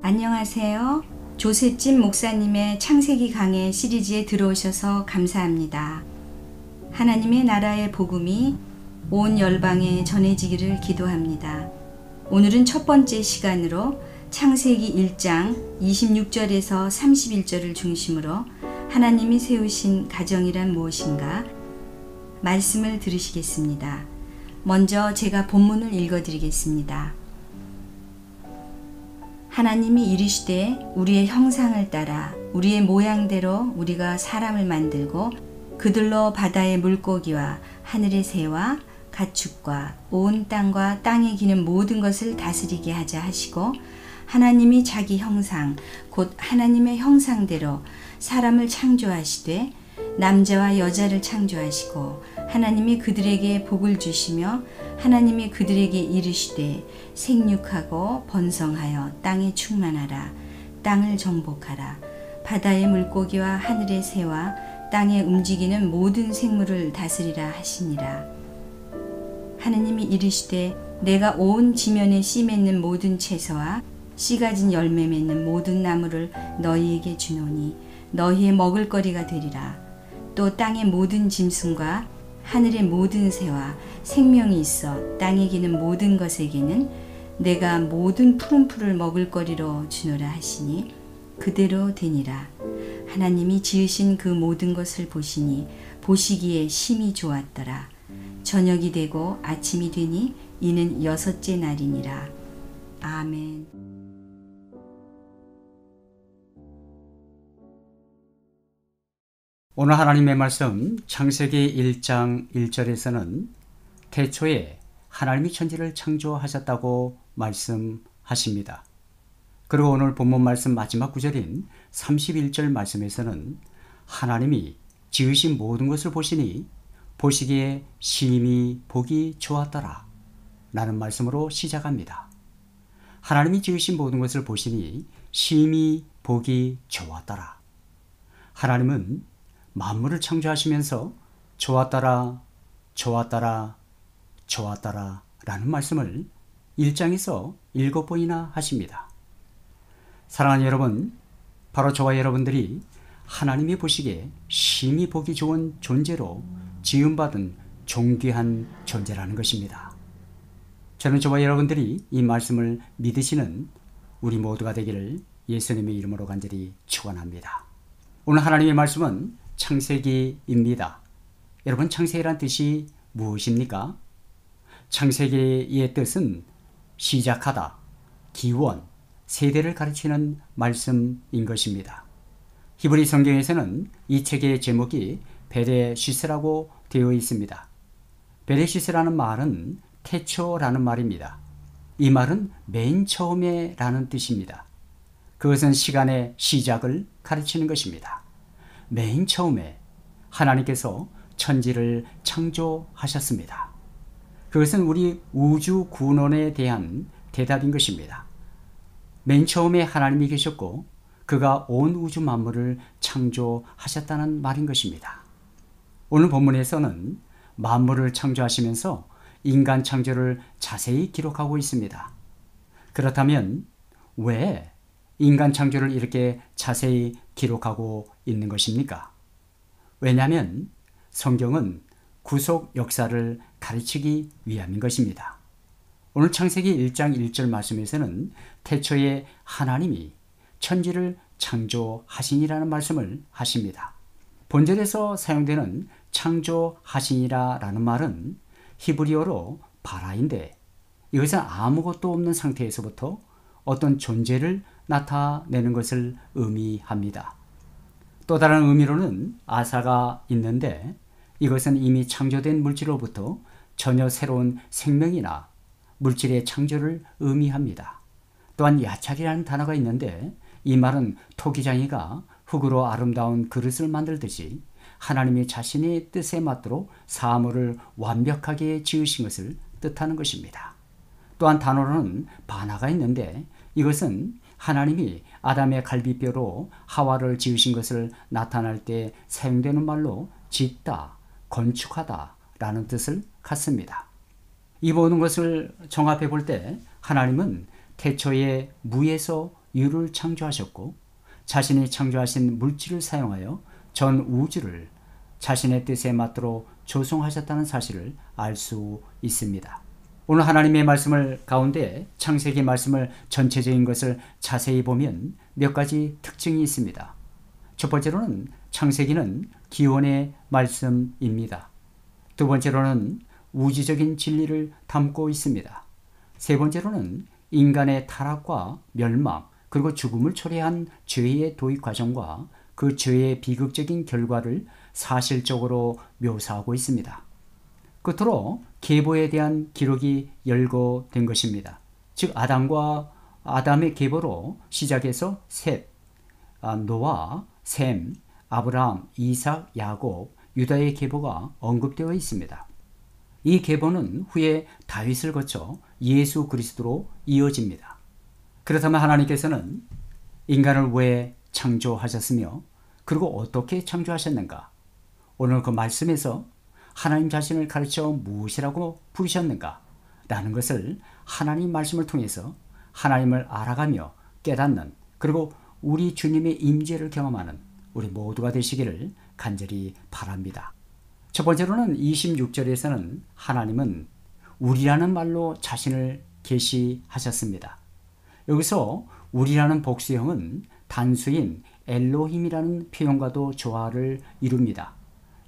안녕하세요. 조셉진 목사님의 창세기 강해 시리즈에 들어오셔서 감사합니다. 하나님의 나라의 복음이 온 열방에 전해지기를 기도합니다. 오늘은 첫 번째 시간으로 창세기 1장 26절에서 31절을 중심으로 하나님이 세우신 가정이란 무엇인가 말씀을 들으시겠습니다. 먼저 제가 본문을 읽어드리겠습니다. 하나님이 이르시되 우리의 형상을 따라 우리의 모양대로 우리가 사람을 만들고 그들로 바다의 물고기와 하늘의 새와 가축과 온 땅과 땅에 기는 모든 것을 다스리게 하자 하시고 하나님이 자기 형상 곧 하나님의 형상대로 사람을 창조하시되 남자와 여자를 창조하시고 하나님이 그들에게 복을 주시며 하나님이 그들에게 이르시되 생육하고 번성하여 땅에 충만하라 땅을 정복하라 바다의 물고기와 하늘의 새와 땅에 움직이는 모든 생물을 다스리라 하시니라. 하나님이 이르시되 내가 온 지면에 씨 맺는 모든 채소와 씨 가진 열매 맺는 모든 나무를 너희에게 주노니 너희의 먹을거리가 되리라. 또 땅의 모든 짐승과 하늘의 모든 새와 생명이 있어 땅에 기는 모든 것에게는 내가 모든 푸른 풀을 먹을거리로 주노라 하시니 그대로 되니라. 하나님이 지으신 그 모든 것을 보시니 보시기에 심히 좋았더라. 저녁이 되고 아침이 되니 이는 여섯째 날이니라. 아멘. 오늘 하나님의 말씀 창세기 1장 1절에서는 태초에 하나님이 천지를 창조하셨다고 말씀하십니다. 그리고 오늘 본문 말씀 마지막 구절인 31절 말씀에서는 하나님이 지으신 모든 것을 보시니 보시기에 심히 보기 좋았더라 라는 말씀으로 시작합니다. 하나님이 지으신 모든 것을 보시니 심히 보기 좋았더라. 하나님은 만물을 창조하시면서 좋았더라, 좋았더라, 좋았더라 라는 말씀을 1장에서 7번이나 하십니다. 사랑하는 여러분, 바로 저와 여러분들이 하나님이 보시기에 심히 보기 좋은 존재로 지음받은 존귀한 존재라는 것입니다. 저는 저와 여러분들이 이 말씀을 믿으시는 우리 모두가 되기를 예수님의 이름으로 간절히 축원합니다. 오늘 하나님의 말씀은 창세기입니다. 여러분, 창세기란 뜻이 무엇입니까? 창세기의 뜻은 시작하다, 기원, 세대를 가르치는 말씀인 것입니다. 히브리 성경에서는 이 책의 제목이 베레시스라고 되어 있습니다. 베레시스라는 말은 태초라는 말입니다. 이 말은 맨 처음에 라는 뜻입니다. 그것은 시간의 시작을 가르치는 것입니다. 맨 처음에 하나님께서 천지를 창조하셨습니다. 그것은 우리 우주 구원에 대한 대답인 것입니다. 맨 처음에 하나님이 계셨고 그가 온 우주 만물을 창조하셨다는 말인 것입니다. 오늘 본문에서는 만물을 창조하시면서 인간 창조를 자세히 기록하고 있습니다. 그렇다면 왜 인간 창조를 이렇게 자세히 기록하고 있는 것입니까? 왜냐하면 성경은 구속 역사를 가르치기 위함인 것입니다. 오늘 창세기 1장 1절 말씀에서는 태초에 하나님이 천지를 창조하시니라는 말씀을 하십니다. 본절에서 사용되는 창조하시니라 라는 말은 히브리어로 바라인데 이것은 아무것도 없는 상태에서부터 어떤 존재를 나타내는 것을 의미합니다. 또 다른 의미로는 아사가 있는데 이것은 이미 창조된 물질로부터 전혀 새로운 생명이나 물질의 창조를 의미합니다. 또한 야찰이라는 단어가 있는데 이 말은 토기장이가 흙으로 아름다운 그릇을 만들듯이 하나님이 자신의 뜻에 맞도록 사물을 완벽하게 지으신 것을 뜻하는 것입니다. 또한 단어로는 바나가 있는데 이것은 하나님이 아담의 갈비뼈로 하와를 지으신 것을 나타낼 때 사용되는 말로 짓다, 건축하다 라는 뜻을 갖습니다. 이 모든 것을 종합해 볼 때 하나님은 태초에 무에서 유를 창조하셨고 자신이 창조하신 물질을 사용하여 전 우주를 자신의 뜻에 맞도록 조성하셨다는 사실을 알 수 있습니다. 오늘 하나님의 말씀을 가운데 창세기 말씀을 전체적인 것을 자세히 보면 몇 가지 특징이 있습니다. 첫 번째로는 창세기는 기원의 말씀입니다. 두 번째로는 우주적인 진리를 담고 있습니다. 세 번째로는 인간의 타락과 멸망 그리고 죽음을 초래한 죄의 도입 과정과 그 죄의 비극적인 결과를 사실적으로 묘사하고 있습니다. 끝으로 계보에 대한 기록이 열거된 것입니다. 즉 아담의 계보로 시작해서 셋, 노아, 셈, 아브라함, 이삭, 야곱, 유다의 계보가 언급되어 있습니다. 이 계보는 후에 다윗을 거쳐 예수 그리스도로 이어집니다. 그렇다면 하나님께서는 인간을 왜 창조하셨으며 그리고 어떻게 창조하셨는가? 오늘 그 말씀에서 하나님 자신을 가르쳐 무엇이라고 부르셨는가? 라는 것을 하나님 말씀을 통해서 하나님을 알아가며 깨닫는 그리고 우리 주님의 임재를 경험하는 우리 모두가 되시기를 간절히 바랍니다. 첫 번째로는 26절에서는 하나님은 우리라는 말로 자신을 계시하셨습니다. 여기서 우리라는 복수형은 단수인 엘로힘이라는 표현과도 조화를 이룹니다.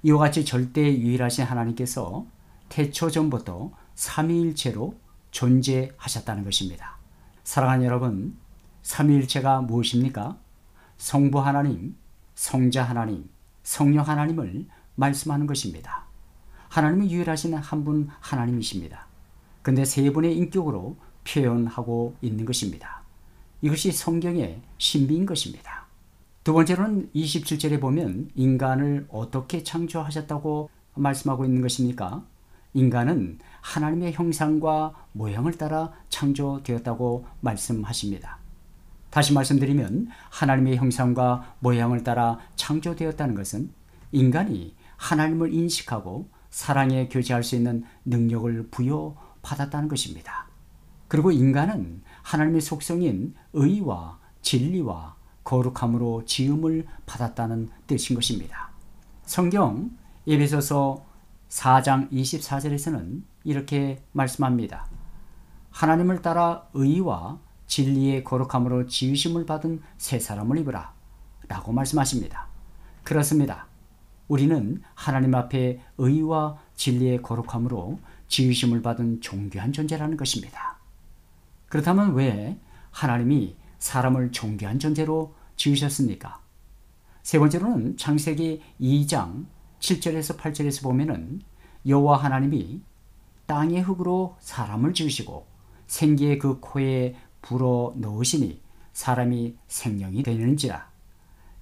이와 같이 절대 유일하신 하나님께서 태초 전부터 삼위일체로 존재하셨다는 것입니다. 사랑하는 여러분, 삼위일체가 무엇입니까? 성부 하나님, 성자 하나님, 성령 하나님을 말씀하는 것입니다. 하나님은 유일하신 한 분 하나님이십니다. 근데 세 분의 인격으로 표현하고 있는 것입니다. 이것이 성경의 신비인 것입니다. 두 번째로는 27절에 보면 인간을 어떻게 창조하셨다고 말씀하고 있는 것입니까? 인간은 하나님의 형상과 모양을 따라 창조되었다고 말씀하십니다. 다시 말씀드리면 하나님의 형상과 모양을 따라 창조되었다는 것은 인간이 하나님을 인식하고 사랑에 교제할 수 있는 능력을 부여받았다는 것입니다. 그리고 인간은 하나님의 속성인 의와 진리와 거룩함으로 지음을 받았다는 뜻인 것입니다. 성경 에베소서 4장 24절에서는 이렇게 말씀합니다. 하나님을 따라 의와 진리의 거룩함으로 지으심을 받은 새 사람을 입으라 라고 말씀하십니다. 그렇습니다. 우리는 하나님 앞에 의와 진리의 거룩함으로 지으심을 받은 존귀한 존재라는 것입니다. 그렇다면 왜 하나님이 사람을 존귀한 존재로 지으셨습니까? 세 번째로는 창세기 2장 7절에서 8절에서 보면은 여호와 하나님이 땅의 흙으로 사람을 지으시고 생기의 그 코에 불어 넣으시니 사람이 생명이 되는지라.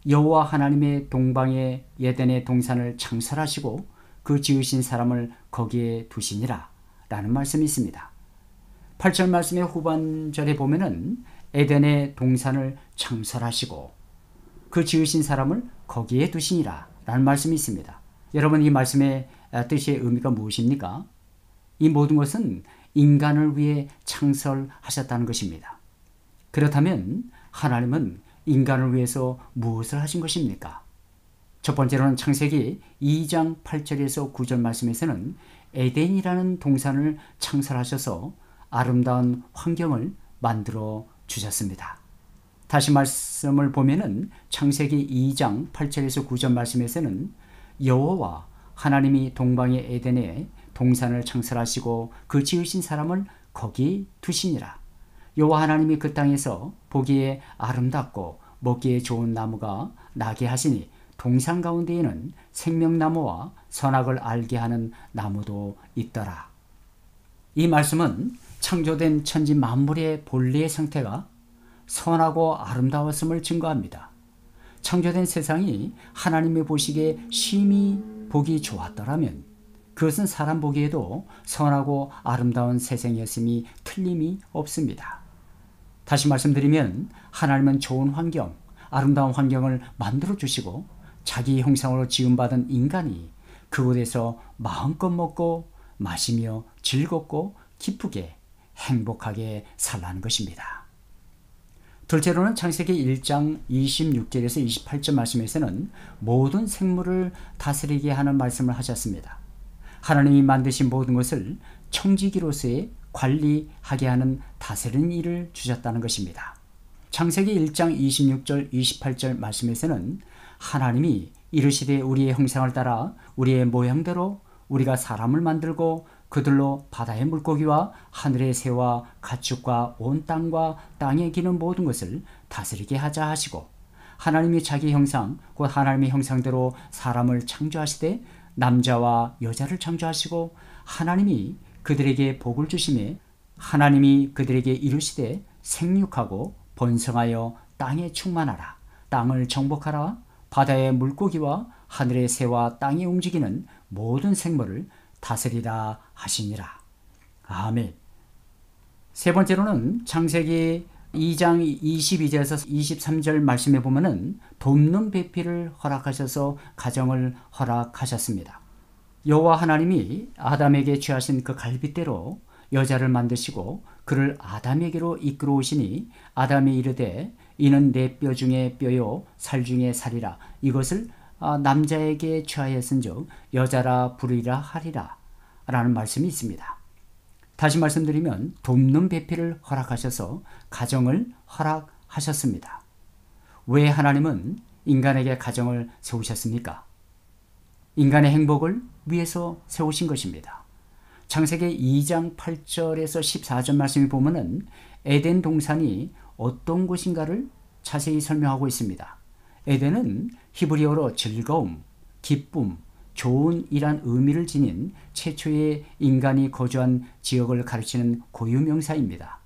여호와 하나님의 동방의 에덴의 동산을 창설하시고 그 지으신 사람을 거기에 두시니라 라는 말씀이 있습니다. 8절 말씀의 후반절에 보면은 에덴의 동산을 창설하시고 그 지으신 사람을 거기에 두시니라 라는 말씀이 있습니다. 여러분, 이 말씀의 뜻의 의미가 무엇입니까? 이 모든 것은 인간을 위해 창설하셨다는 것입니다. 그렇다면 하나님은 인간을 위해서 무엇을 하신 것입니까? 첫 번째로는 창세기 2장 8절에서 9절 말씀에서는 에덴이라는 동산을 창설하셔서 아름다운 환경을 만들어 주셨습니다. 다시 말씀을 보면은 창세기 2장 8절에서 9절 말씀에서는 여호와 하나님이 동방의 에덴에 동산을 창설하시고 그 지으신 사람을 거기 두시니라. 여호와 하나님이 그 땅에서 보기에 아름답고 먹기에 좋은 나무가 나게 하시니 동산 가운데에는 생명나무와 선악을 알게 하는 나무도 있더라. 이 말씀은 창조된 천지 만물의 본래의 상태가 선하고 아름다웠음을 증거합니다. 창조된 세상이 하나님의 보시기에 심히 보기 좋았더라면 그것은 사람 보기에도 선하고 아름다운 세상이었음이 틀림이 없습니다. 다시 말씀드리면 하나님은 좋은 환경, 아름다운 환경을 만들어 주시고 자기 형상으로 지음받은 인간이 그곳에서 마음껏 먹고 마시며 즐겁고 기쁘게 행복하게 살라는 것입니다. 둘째로는 창세기 1장 26절에서 28절 말씀에서는 모든 생물을 다스리게 하는 말씀을 하셨습니다. 하나님이 만드신 모든 것을 청지기로서의 관리하게 하는 다스리는 일을 주셨다는 것입니다. 창세기 1장 26절 28절 말씀에서는 하나님이 이르시되 우리의 형상을 따라 우리의 모양대로 우리가 사람을 만들고 그들로 바다의 물고기와 하늘의 새와 가축과 온 땅과 땅에 기는 모든 것을 다스리게 하자 하시고, 하나님이 자기 형상 곧 하나님의 형상대로 사람을 창조하시되 남자와 여자를 창조하시고, 하나님이 그들에게 복을 주시매 하나님이 그들에게 이르시되 생육하고 번성하여 땅에 충만하라, 땅을 정복하라, 바다의 물고기와 하늘의 새와 땅에 움직이는 모든 생물을 다스리라 하시니라. 아멘. 세 번째로는 창세기 2장 22절에서 23절 말씀에 보면은 돕는 배필을 허락하셔서 가정을 허락하셨습니다. 여호와 하나님이 아담에게 취하신 그 갈빗대로 여자를 만드시고 그를 아담에게로 이끌어 오시니 아담이 이르되 이는 내 뼈 중에 뼈요 살 중에 살이라, 이것을 남자에게 취하였은즉 여자라 부르리라 하리라 라는 말씀이 있습니다. 다시 말씀드리면 돕는 배필을 허락하셔서 가정을 허락하셨습니다. 왜 하나님은 인간에게 가정을 세우셨습니까? 인간의 행복을 위해서 세우신 것입니다. 창세기 2장 8절에서 14절 말씀을 보면은 에덴 동산이 어떤 곳인가를 자세히 설명하고 있습니다. 에덴은 히브리어로 즐거움, 기쁨, 좋은 이란 의미를 지닌 최초의 인간이 거주한 지역을 가르치는 고유명사입니다.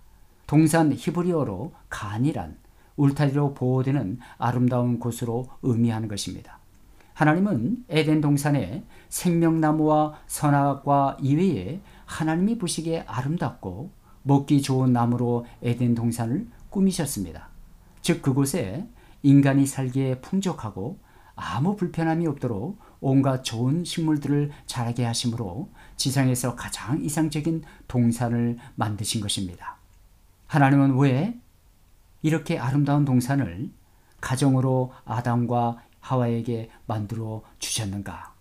동산 히브리어로 간이란 울타리로 보호되는 아름다운 곳으로 의미하는 것입니다. 하나님은 에덴 동산에 생명나무와 선악과 이외에 하나님이 보시기에 아름답고 먹기 좋은 나무로 에덴 동산을 꾸미셨습니다. 즉 그곳에 인간이 살기에 풍족하고 아무 불편함이 없도록 온갖 좋은 식물들을 자라게 하심으로 지상에서 가장 이상적인 동산을 만드신 것입니다. 하나님은 왜 이렇게 아름다운 동산을 가정으로 아담과 하와에게 만들어 주셨는가?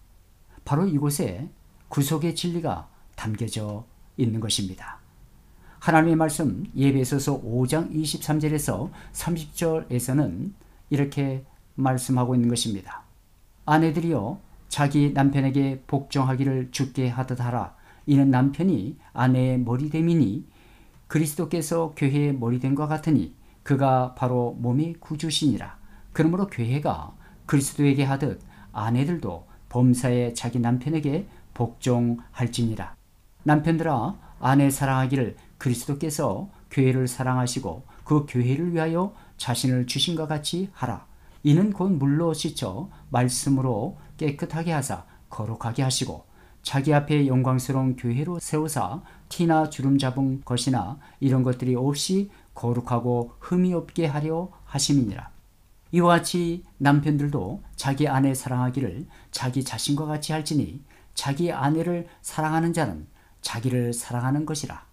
바로 이곳에 구속의 진리가 담겨져 있는 것입니다. 하나님의 말씀 에베소서 5장 23절에서 30절에서는 이렇게 말씀하고 있는 것입니다. 아내들이여 자기 남편에게 복종하기를 주께 하듯 하라. 이는 남편이 아내의 머리됨이니 그리스도께서 교회의 머리됨과 같으니 그가 바로 몸의 구주시니라. 그러므로 교회가 그리스도에게 하듯 아내들도 범사에 자기 남편에게 복종할지니라. 남편들아 아내 사랑하기를 그리스도께서 교회를 사랑하시고 그 교회를 위하여 자신을 주신과 같이 하라. 이는 곧 물로 씻어 말씀으로 깨끗하게 하사 거룩하게 하시고 자기 앞에 영광스러운 교회로 세우사 티나 주름 잡은 것이나 이런 것들이 없이 거룩하고 흠이 없게 하려 하심이니라. 이와 같이 남편들도 자기 아내 사랑하기를 자기 자신과 같이 할지니 자기 아내를 사랑하는 자는 자기를 사랑하는 것이라.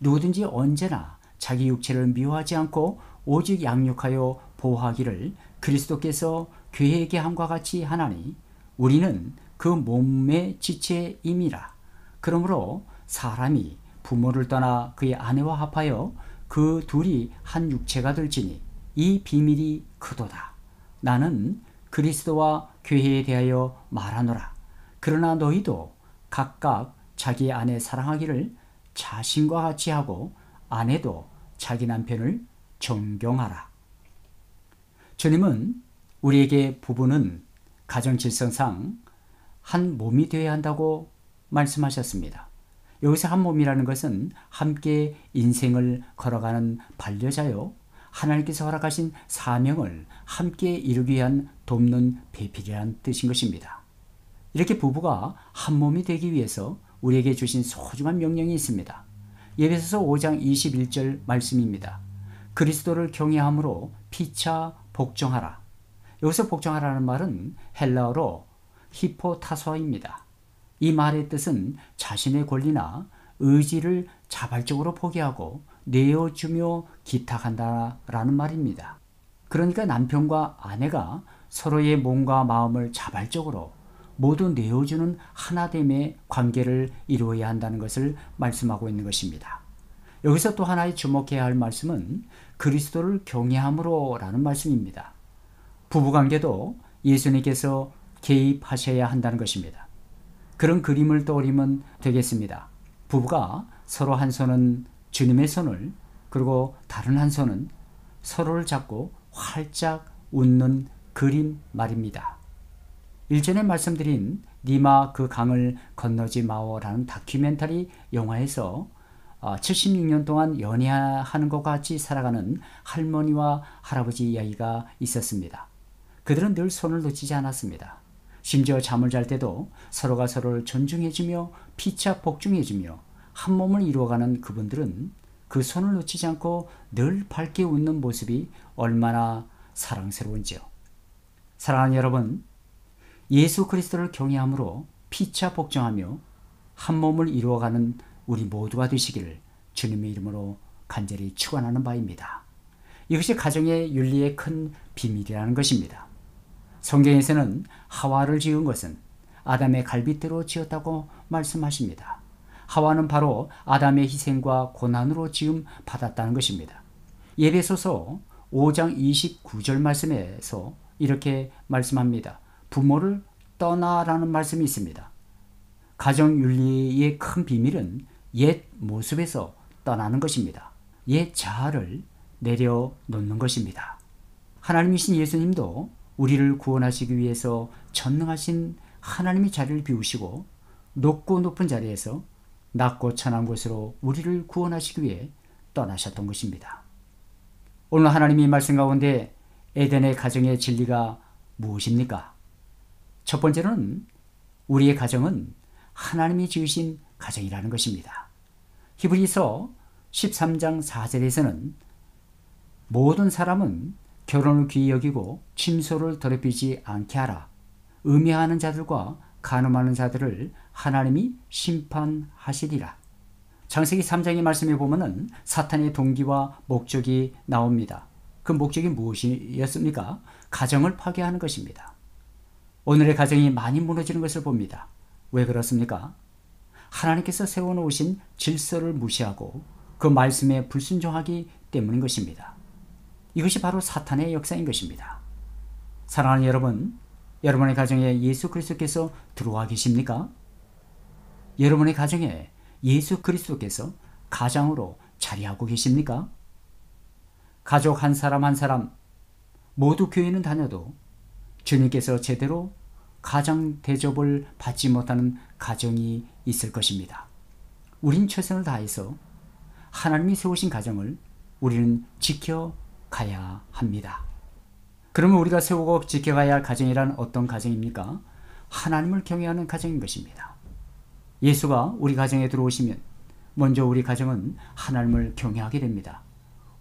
누구든지 언제나 자기 육체를 미워하지 않고 오직 양육하여 보호하기를 그리스도께서 교회에게 함과 같이 하나니 우리는 그 몸의 지체임이라. 그러므로 사람이 부모를 떠나 그의 아내와 합하여 그 둘이 한 육체가 될지니 이 비밀이 크도다. 나는 그리스도와 교회에 대하여 말하노라. 그러나 너희도 각각 자기 아내 사랑하기를 자신과 같이 하고 아내도 자기 남편을 존경하라. 주님은 우리에게 부부는 가정 질서상 한 몸이 되어야 한다고 말씀하셨습니다. 여기서 한 몸이라는 것은 함께 인생을 걸어가는 반려자요, 하나님께서 허락하신 사명을 함께 이루기 위한 돕는 배필이라는 뜻인 것입니다. 이렇게 부부가 한 몸이 되기 위해서 우리에게 주신 소중한 명령이 있습니다. 에베소서 5장 21절 말씀입니다. 그리스도를 경외함으로 피차 복종하라. 여기서 복종하라는 말은 헬라어로 히포타소입니다. 이 말의 뜻은 자신의 권리나 의지를 자발적으로 포기하고 내어주며 기탁한다라는 말입니다. 그러니까 남편과 아내가 서로의 몸과 마음을 자발적으로 모두 내어주는 하나됨의 관계를 이루어야 한다는 것을 말씀하고 있는 것입니다. 여기서 또 하나의 주목해야 할 말씀은 그리스도를 경외함으로 라는 말씀입니다. 부부관계도 예수님께서 개입하셔야 한다는 것입니다. 그런 그림을 떠올리면 되겠습니다. 부부가 서로 한 손은 주님의 손을, 그리고 다른 한 손은 서로를 잡고 활짝 웃는 그림 말입니다. 일전에 말씀드린 니마 그 강을 건너지 마오라는 다큐멘터리 영화에서 76년 동안 연애하는 것 같이 살아가는 할머니와 할아버지 이야기가 있었습니다. 그들은 늘 손을 놓치지 않았습니다. 심지어 잠을 잘 때도 서로가 서로를 존중해주며 피차 복종해주며 한 몸을 이루어가는 그분들은 그 손을 놓치지 않고 늘 밝게 웃는 모습이 얼마나 사랑스러운지요. 사랑하는 여러분, 예수 그리스도를 경외함으로 피차 복종하며 한 몸을 이루어가는 우리 모두가 되시기를 주님의 이름으로 간절히 축원하는 바입니다. 이것이 가정의 윤리의 큰 비밀이라는 것입니다. 성경에서는 하와를 지은 것은 아담의 갈빗대로 지었다고 말씀하십니다. 하와는 바로 아담의 희생과 고난으로 지음 받았다는 것입니다. 에베소서 5장 29절 말씀에서 이렇게 말씀합니다. 부모를 떠나라는 말씀이 있습니다. 가정윤리의 큰 비밀은 옛 모습에서 떠나는 것입니다. 옛 자아를 내려놓는 것입니다. 하나님이신 예수님도 우리를 구원하시기 위해서 전능하신 하나님의 자리를 비우시고 높고 높은 자리에서 낮고 천한 곳으로 우리를 구원하시기 위해 떠나셨던 것입니다. 오늘 하나님이 말씀 가운데 에덴의 가정의 진리가 무엇입니까? 첫 번째는 우리의 가정은 하나님이 지으신 가정이라는 것입니다. 히브리서 13장 4절에서는 모든 사람은 결혼을 귀히 여기고 침소를 더럽히지 않게 하라. 음해하는 자들과 간음하는 자들을 하나님이 심판하시리라. 창세기 3장의 말씀에 보면은 사탄의 동기와 목적이 나옵니다. 그 목적이 무엇이었습니까? 가정을 파괴하는 것입니다. 오늘의 가정이 많이 무너지는 것을 봅니다. 왜 그렇습니까? 하나님께서 세워놓으신 질서를 무시하고 그 말씀에 불순종하기 때문인 것입니다. 이것이 바로 사탄의 역사인 것입니다. 사랑하는 여러분, 여러분의 가정에 예수 그리스도께서 들어와 계십니까? 여러분의 가정에 예수 그리스도께서 가장으로 자리하고 계십니까? 가족 한 사람 한 사람 모두 교회는 다녀도 주님께서 제대로 가정 대접을 받지 못하는 가정이 있을 것입니다. 우린 최선을 다해서 하나님이 세우신 가정을 우리는 지켜가야 합니다. 그러면 우리가 세우고 지켜가야 할 가정이란 어떤 가정입니까? 하나님을 경외하는 가정인 것입니다. 예수가 우리 가정에 들어오시면 먼저 우리 가정은 하나님을 경외하게 됩니다.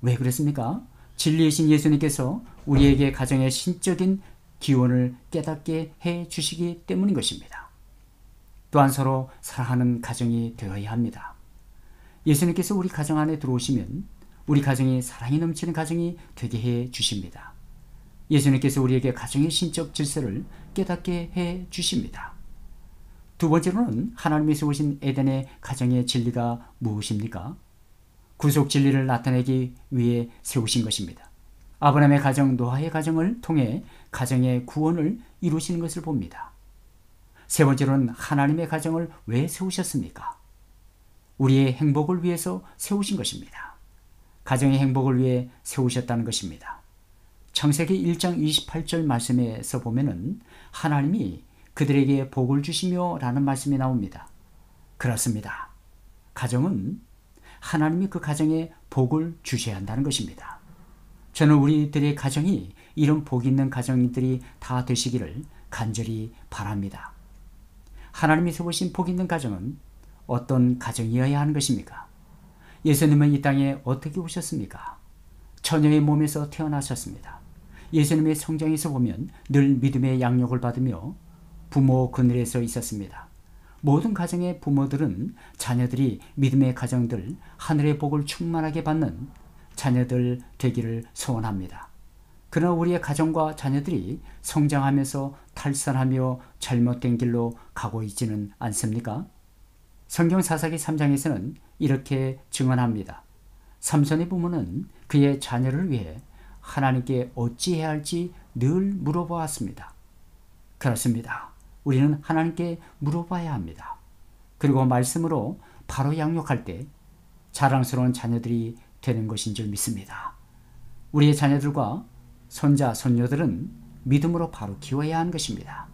왜 그렇습니까? 진리이신 예수님께서 우리에게 가정의 신적인 기원을 깨닫게 해 주시기 때문인 것입니다. 또한 서로 사랑하는 가정이 되어야 합니다. 예수님께서 우리 가정 안에 들어오시면 우리 가정이 사랑이 넘치는 가정이 되게 해 주십니다. 예수님께서 우리에게 가정의 신적 질서를 깨닫게 해 주십니다. 두 번째로는 하나님이 세우신 에덴의 가정의 진리가 무엇입니까? 구속 진리를 나타내기 위해 세우신 것입니다. 아브라함의 가정, 노아의 가정을 통해 가정의 구원을 이루시는 것을 봅니다. 세 번째로는 하나님의 가정을 왜 세우셨습니까? 우리의 행복을 위해서 세우신 것입니다. 가정의 행복을 위해 세우셨다는 것입니다. 창세기 1장 28절 말씀에서 보면은 하나님이 그들에게 복을 주시며 라는 말씀이 나옵니다. 그렇습니다. 가정은 하나님이 그 가정에 복을 주셔야 한다는 것입니다. 저는 우리들의 가정이 이런 복 있는 가정들이 다 되시기를 간절히 바랍니다. 하나님이 세우신 복 있는 가정은 어떤 가정이어야 하는 것입니까? 예수님은 이 땅에 어떻게 오셨습니까? 처녀의 몸에서 태어나셨습니다. 예수님의 성장에서 보면 늘 믿음의 양육을 받으며 부모 그늘에서 있었습니다. 모든 가정의 부모들은 자녀들이 믿음의 가정들, 하늘의 복을 충만하게 받는 자녀들 되기를 소원합니다. 그러나 우리의 가정과 자녀들이 성장하면서 탈선하며 잘못된 길로 가고 있지는 않습니까? 성경 사사기 3장에서는 이렇게 증언합니다. 삼손의 부모는 그의 자녀를 위해 하나님께 어찌해야 할지 늘 물어보았습니다. 그렇습니다. 우리는 하나님께 물어봐야 합니다. 그리고 말씀으로 바로 양육할 때 자랑스러운 자녀들이 되는 것인 줄 믿습니다. 우리의 자녀들과 손자, 손녀들은 믿음으로 바로 키워야 하는 것입니다.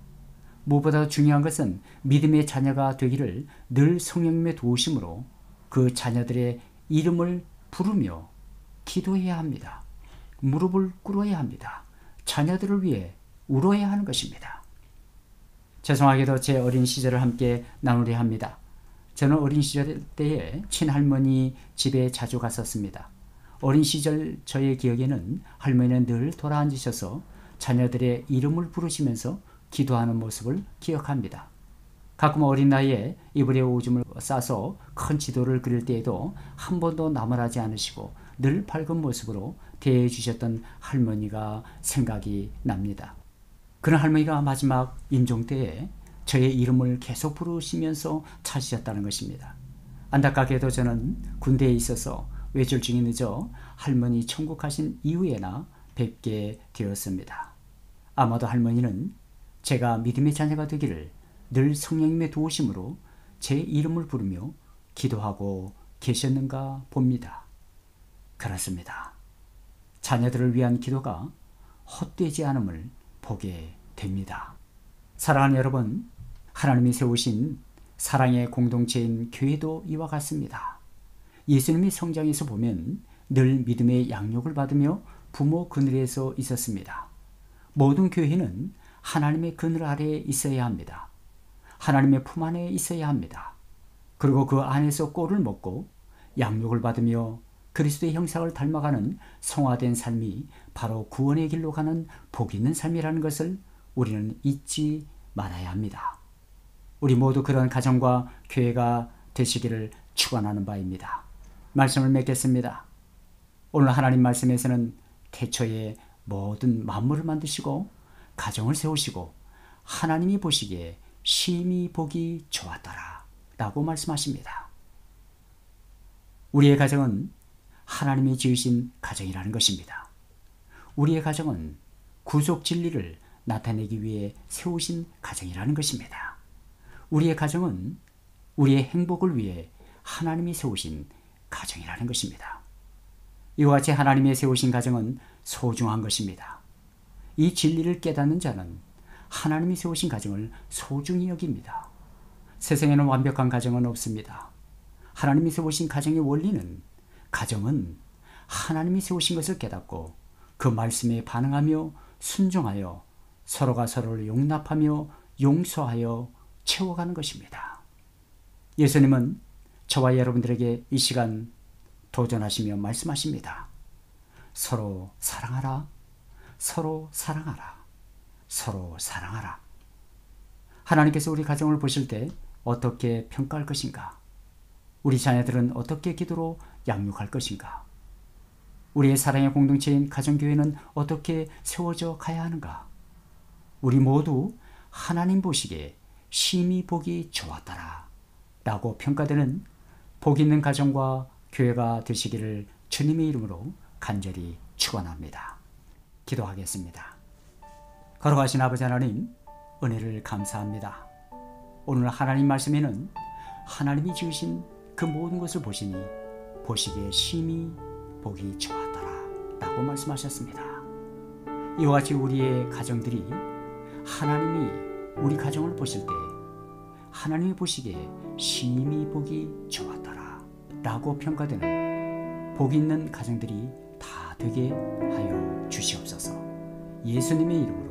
무엇보다 중요한 것은 믿음의 자녀가 되기를 늘 성령님의 도우심으로 그 자녀들의 이름을 부르며 기도해야 합니다. 무릎을 꿇어야 합니다. 자녀들을 위해 울어야 하는 것입니다. 죄송하게도 제 어린 시절을 함께 나누려 합니다. 저는 어린 시절 때에 친할머니 집에 자주 갔었습니다. 어린 시절 저의 기억에는 할머니는 늘 돌아앉으셔서 자녀들의 이름을 부르시면서 기도하는 모습을 기억합니다. 가끔 어린 나이에 이불에 오줌을 싸서 큰 지도를 그릴 때에도 한 번도 나무라지 않으시고 늘 밝은 모습으로 대해 주셨던 할머니가 생각이 납니다. 그런 할머니가 마지막 임종 때에 저의 이름을 계속 부르시면서 찾으셨다는 것입니다. 안타깝게도 저는 군대에 있어서 외출증이 늦어 할머니 천국 가신 이후에나 뵙게 되었습니다. 아마도 할머니는 제가 믿음의 자녀가 되기를 늘 성령님의 도우심으로 제 이름을 부르며 기도하고 계셨는가 봅니다. 그렇습니다. 자녀들을 위한 기도가 헛되지 않음을 보게 됩니다. 사랑하는 여러분, 하나님이 세우신 사랑의 공동체인 교회도 이와 같습니다. 예수님이 성장에서 보면 늘 믿음의 양육을 받으며 부모 그늘에서 있었습니다. 모든 교회는 하나님의 그늘 아래에 있어야 합니다. 하나님의 품 안에 있어야 합니다. 그리고 그 안에서 꼴을 먹고 양육을 받으며 그리스도의 형상을 닮아가는 성화된 삶이 바로 구원의 길로 가는 복 있는 삶이라는 것을 우리는 잊지 말아야 합니다. 우리 모두 그런 가정과 교회가 되시기를 축원하는 바입니다. 말씀을 맺겠습니다. 오늘 하나님 말씀에서는 태초에 모든 만물을 만드시고 가정을 세우시고 하나님이 보시기에 심히 보기 좋았더라 라고 말씀하십니다. 우리의 가정은 하나님이 지으신 가정이라는 것입니다. 우리의 가정은 구속 진리를 나타내기 위해 세우신 가정이라는 것입니다. 우리의 가정은 우리의 행복을 위해 하나님이 세우신 가정이라는 것입니다. 이와 같이 하나님이 세우신 가정은 소중한 것입니다. 이 진리를 깨닫는 자는 하나님이 세우신 가정을 소중히 여깁니다. 세상에는 완벽한 가정은 없습니다. 하나님이 세우신 가정의 원리는 가정은 하나님이 세우신 것을 깨닫고 그 말씀에 반응하며 순종하여 서로가 서로를 용납하며 용서하여 채워가는 것입니다. 예수님은 저와 여러분들에게 이 시간 도전하시며 말씀하십니다. 서로 사랑하라. 서로 사랑하라. 서로 사랑하라. 하나님께서 우리 가정을 보실 때 어떻게 평가할 것인가? 우리 자녀들은 어떻게 기도로 양육할 것인가? 우리의 사랑의 공동체인 가정교회는 어떻게 세워져 가야 하는가? 우리 모두 하나님 보시기에 심히 보기 좋았더라 라고 평가되는 복 있는 가정과 교회가 되시기를 주님의 이름으로 간절히 축원합니다. 기도하겠습니다. 걸어가신 아버지 하나님, 은혜를 감사합니다. 오늘 하나님 말씀에는 하나님이 지으신 그 모든 것을 보시니 보시기에 심히 보기 좋았더라 라고 말씀하셨습니다. 이와 같이 우리의 가정들이 하나님이 우리 가정을 보실 때 하나님이 보시기에 심히 보기 좋았더라 라고 평가되는 복 있는 가정들이 다 되게 하여 주시옵소서. 예수님의 이름으로